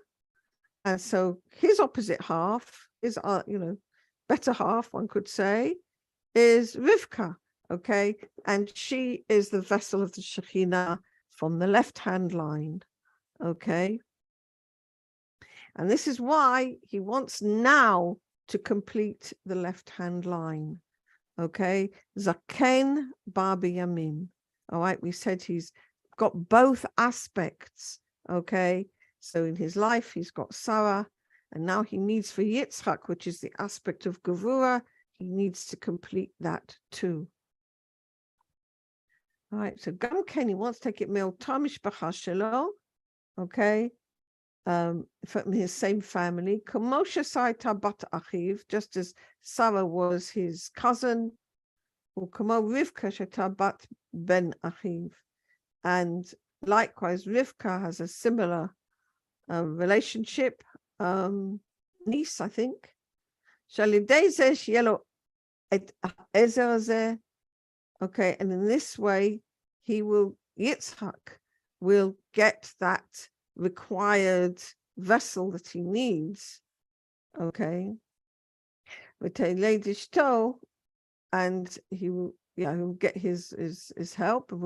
and so his opposite half, his better half, one could say, is Rivka, okay? And she is the vessel of the Shekhinah from the left-hand line, okay? And this is why he wants now to complete the left-hand line, okay? Zaken bar b'yamim. All right, we said he's got both aspects, okay? So in his life, he's got Sarah, and now he needs for Yitzchak, which is the aspect of Gevurah, he needs to complete that too. All right, so Gam Ken, he wants to take it mil tamish b'chashelo, okay? From his same family, Kamosha Saita Bat Achiv, just as Sarah was his cousin, or Kamo Rivka Shata Bat Ben Achiv, and likewise Rivka has a similar relationship, niece, I think. Shalidei Yellow et Ezer, okay, and in this way Yitzchak will get that required vessel that he needs, okay, and he will, he'll get his help, and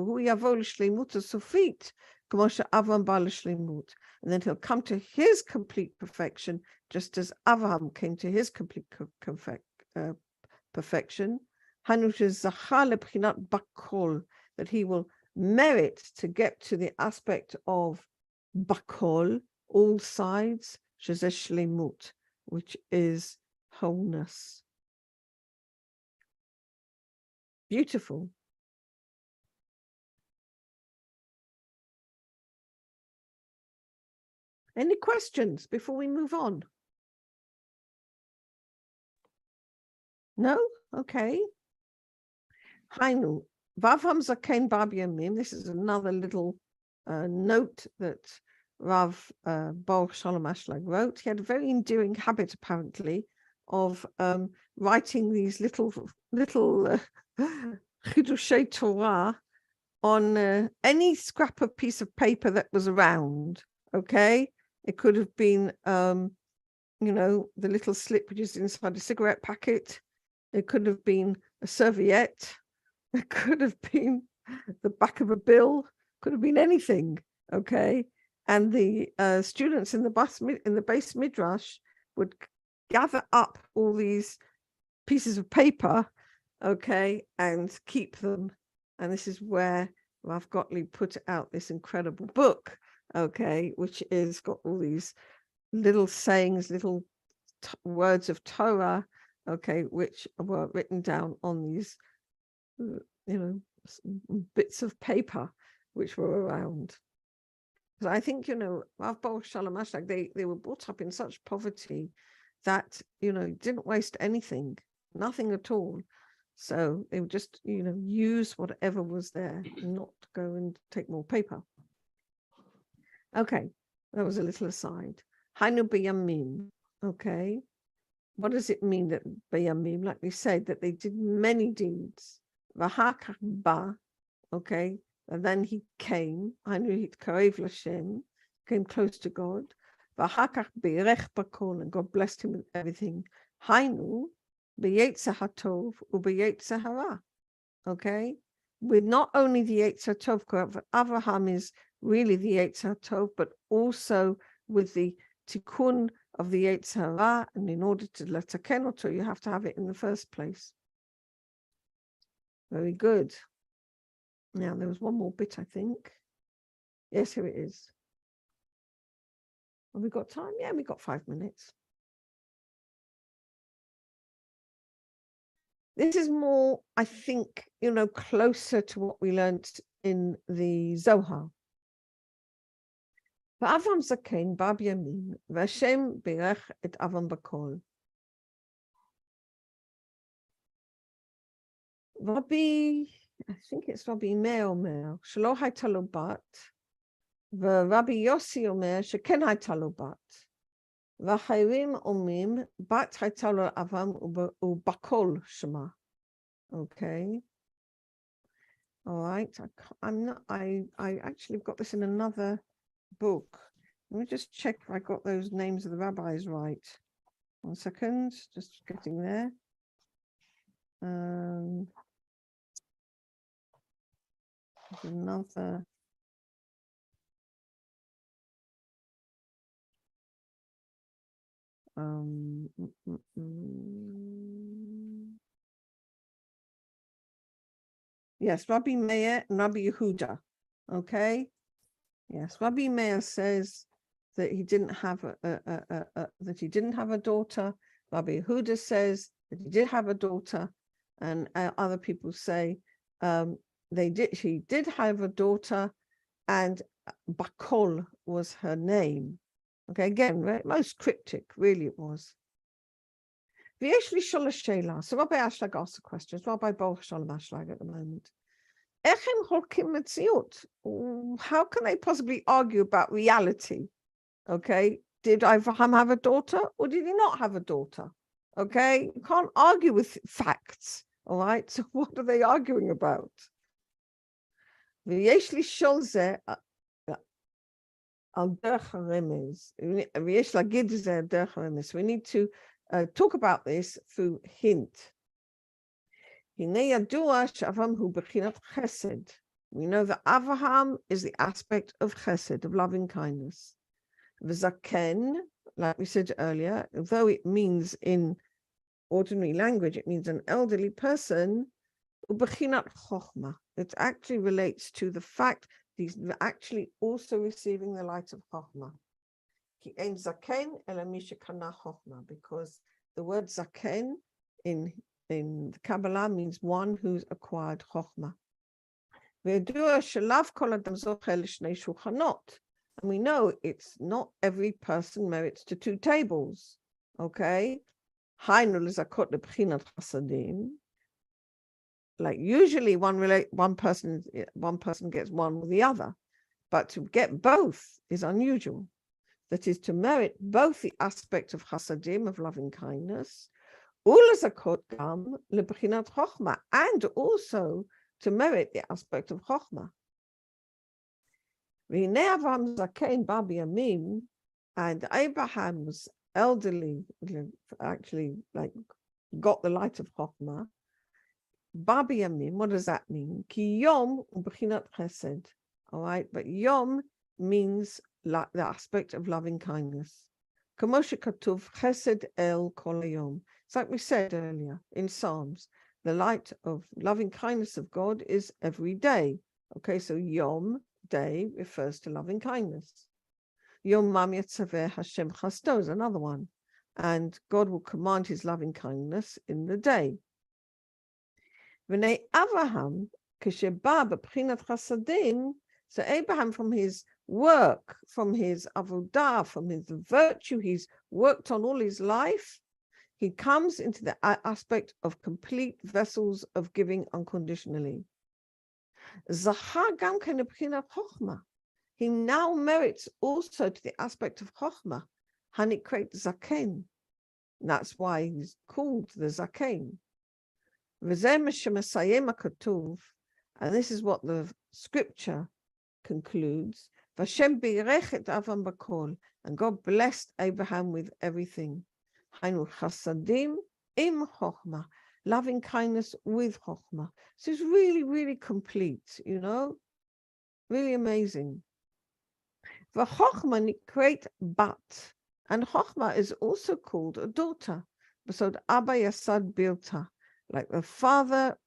then he'll come to his complete perfection, just as Avraham came to his complete perfection, that he will merit to get to the aspect of bakol, all sides, which is wholeness. Beautiful. Any questions before we move on? No? Okay. Hainu. Avraham zaken bar biyamim. This is another little note that Rav Baruch Shalom Ashlag wrote. He had a very endearing habit, apparently, of writing these little chidushei Torah on any scrap of piece of paper that was around. Okay, it could have been, the little slip which is inside a cigarette packet. It could have been a serviette. It could have been the back of a bill. Could have been anything. Okay, and the students in the base midrash would gather up all these pieces of paper, okay, and keep them. And this is where Rav Gottlieb put out this incredible book, okay, which is got all these little sayings, little words of Torah, okay, which were written down on these, bits of paper which were around. So I think, Rav Baruch Shalom Ashlag, they were brought up in such poverty that, didn't waste anything, nothing at all. So they would just, use whatever was there, not go and take more paper. Okay, that was a little aside. Hainu b'yamim, okay. What does it mean that b'yamim? Like we said, that they did many deeds. V'hakach ba, okay. And then he came, Hainu hitkarev l'Shem, came close to God. V'hakach b'yerech b'kol, and God blessed him with everything. Hainu b'yetzer hatov u'b'yetzer hara. Okay, with not only the yetzer tov, Avraham is really the yetzer tov, but also with the tikkun of the yetzer hara, and in order to letaken oto, you have to have it in the first place. Very good. Now there was one more bit, I think. Yes, here it is. Have we got time? Yeah, we got 5 minutes. This is more, I think, closer to what we learned in the Zohar. V'Avram zaken bar b'yamim, v'Hashem birech et Avram b'kol. Rabbi, I think it's Rabbi Meir omer, shelo hayta lo bat, v'Rabbi Yossi omer, sheken hayta lo bat. V'achayrim omrim, bat hayta lo Avram u'bakol shema. Okay. All right. I actually got this in another book. Let me just check if I got those names of the rabbis right. 1 second, just getting there. There's another. Yes, Rabbi Meir and Rabbi Yehuda. Okay. Yes, Rabbi Meir says that he didn't have a daughter. Rabbi Yehuda says that he did have a daughter, and other people say she did have a daughter, and Bakol was her name. Okay, again, most cryptic, really it was. So Rabbi Ashlag asked the questions. Rabbi Baruch Shalom Ashlag at the moment. How can they possibly argue about reality? Okay, did Avraham have a daughter or did he not have a daughter? Okay, you can't argue with facts. All right, so what are they arguing about? We need to talk about this through hint. We know that Avraham is the aspect of chesed, of loving kindness. V'zaken, like we said earlier, though it means in ordinary language, it means an elderly person, it actually relates to the fact that he's actually also receiving the light of chokhmah. Because the word zaken in the Kabbalah means one who's acquired chokhmah. And we know it's not every person merits to 2 tables. Okay? Like usually one person gets one with the other, but to get both is unusual. That is to merit both the aspect of chasadim, of loving kindness, and also to merit the aspect of chokhmah. And Abraham's elderly, actually, like, got the light of chokhmah. Babi Yamim, what does that mean? Ki yom ub'chinat chesed. All right, but yom means the aspect of loving kindness. Kamoshe katuv chesed el kol hayom. It's like we said earlier in Psalms. The light of loving kindness of God is every day. Okay, so yom, day, refers to loving kindness. Yom mam yatzaveh Hashem chasto is another one. And God will command his loving kindness in the day. V'nei Avraham, k'sheba b'pchinat chasadim, so Abraham, from his work, from his avodah, from his virtue he's worked on all his life, he comes into the aspect of complete vessels of giving unconditionally. Zachar gam ken b'chinat chokhmah. He now merits also to the aspect of chokhmah, hanikret zaken. That's why he's called the zaken. And this is what the scripture concludes. And God blessed Abraham with everything. Loving kindness with chokhmah. So it's really, really complete, you know, really amazing. And chokhmah is also called a daughter. So Abba Yasad Bilta. Like the father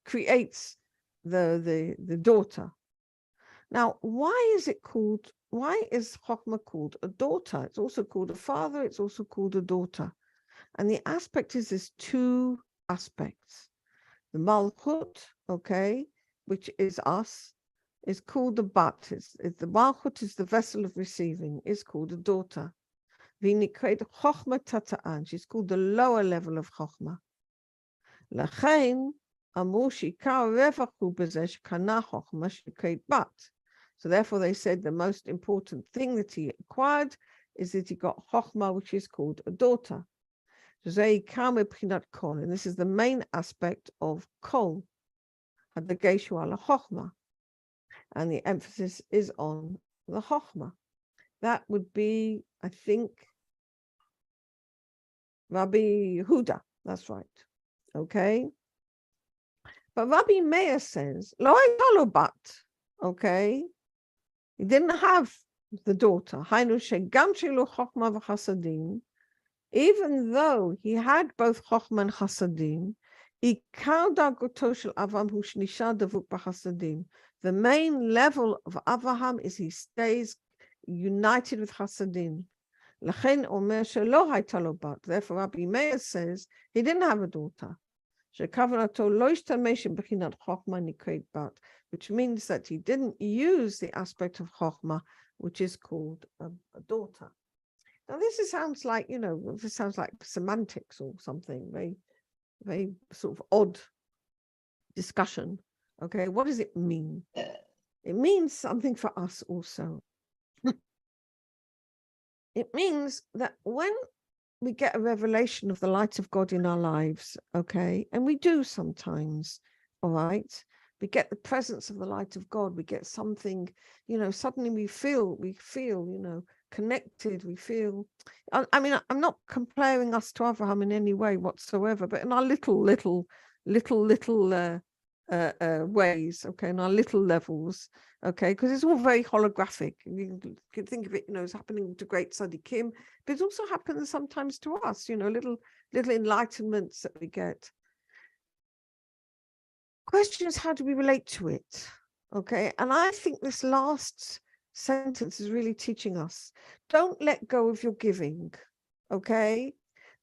creates the daughter. Now, why is chokhmah called a daughter? It's also called a father, it's also called a daughter. And the aspect is there's 2 aspects. The malchut, okay, which is us, is called the bat. The malchut is the vessel of receiving, is called a daughter. She's called the lower level of chokhmah. So therefore they said the most important thing that he acquired is that he got chokhmah, which is called a daughter. And this is the main aspect of kol, and the emphasis is on the chokhmah. That would be, I think, Rabbi Huda, that's right. Okay. But Rabbi Meir says, Lo hayta bat, okay. He didn't have the daughter. Hainu shegam shelo chokhmah v'chasadim. Even though he had both chokhmah and chasadim, ikar dargato shel Avraham hu shnishar davuk b'chasadim. The main level of Avraham is he stays united with chasadim. Therefore, Rabbi Meir says he didn't have a daughter. Which means that he didn't use the aspect of chokhmah, which is called a daughter. Now, this sounds like, you know, this sounds like semantics or something, very, very sort of odd discussion. Okay, what does it mean? It means something for us also. It means that when we get a revelation of the light of God in our lives, okay, and we do sometimes, all right, we get the presence of the light of God, we get something, you know, suddenly we feel, you know, connected, we feel, I mean, I'm not comparing us to Avraham in any way whatsoever, but in our little ways, okay, in our little levels, okay, because it's all very holographic. You can think of it, you know, as happening to great tzaddikim, but it also happens sometimes to us, you know, little enlightenments that we get. Question is, how do we relate to it? Okay, and I think this last sentence is really teaching us. Don't let go of your giving, okay?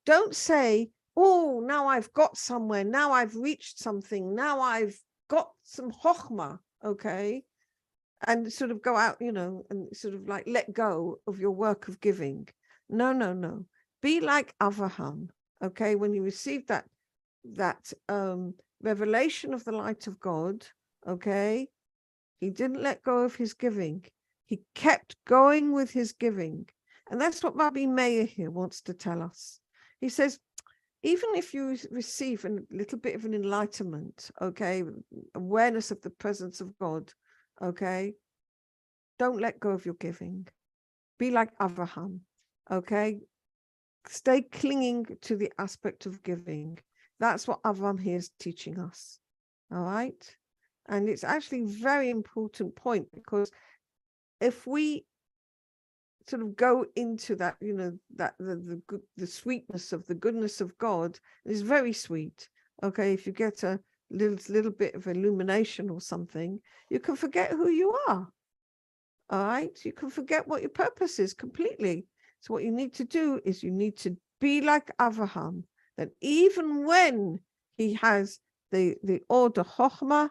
Don't say, oh, now I've got somewhere, now I've reached something, now I've got some chokhmah, okay, and sort of go out, and sort of like let go of your work of giving. No, no, no. Be like Avraham, okay? When you received that revelation of the light of God, okay, he didn't let go of his giving. He kept going with his giving. And that's what Rabbi Meir here wants to tell us. He says, even if you receive a little bit of an enlightenment, okay, awareness of the presence of God, okay, don't let go of your giving. Be like Avraham, okay? Stay clinging to the aspect of giving. That's what Avraham here is teaching us, all right? And it's actually a very important point, because if we sort of go into that, that the sweetness of the goodness of God is very sweet. Okay, if you get a little bit of illumination or something, you can forget who you are. All right, you can forget what your purpose is completely. So what you need to do is you need to be like Avraham, that even when he has the order Chochmah,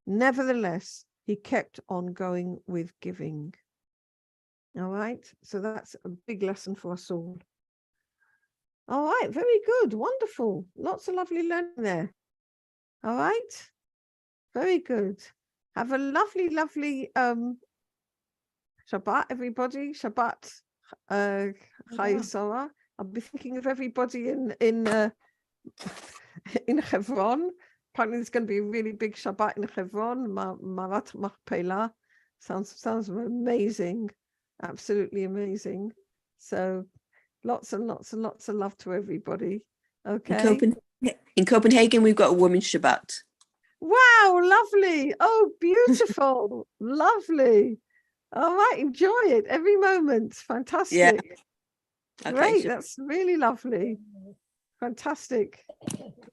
nevertheless he kept on going with giving. All right, so that's a big lesson for us all. All right, very good, wonderful. Lots of lovely learning there. All right, very good. Have a lovely, lovely Shabbat, everybody. Shabbat Chai Sorah. I'll be thinking of everybody in Hebron. Apparently, there's going to be a really big Shabbat in Hebron. Marat Machpelah. Sounds amazing. Absolutely amazing. So lots and lots and lots of love to everybody. Okay. In Copenhagen, we've got a women's Shabbat. Wow, lovely. Oh, beautiful. Lovely. All right, enjoy it every moment. Fantastic. Yeah. Okay, great. That's really lovely. Fantastic.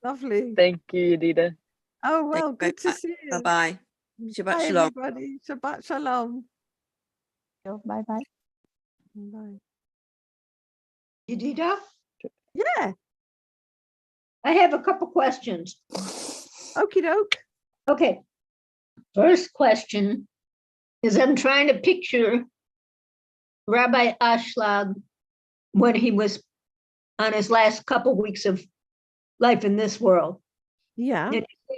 Lovely. Thank you, Dita. Oh, well, good to see you. Bye-bye. Shabbat Bye, Shalom. everybody. Shabbat Shalom. Bye-bye. Bye. Yedida, Yeah. I have a couple questions. Okie doke. Okay. First question is, I'm trying to picture Rabbi Ashlag when he was on his last couple weeks of life in this world. Yeah. And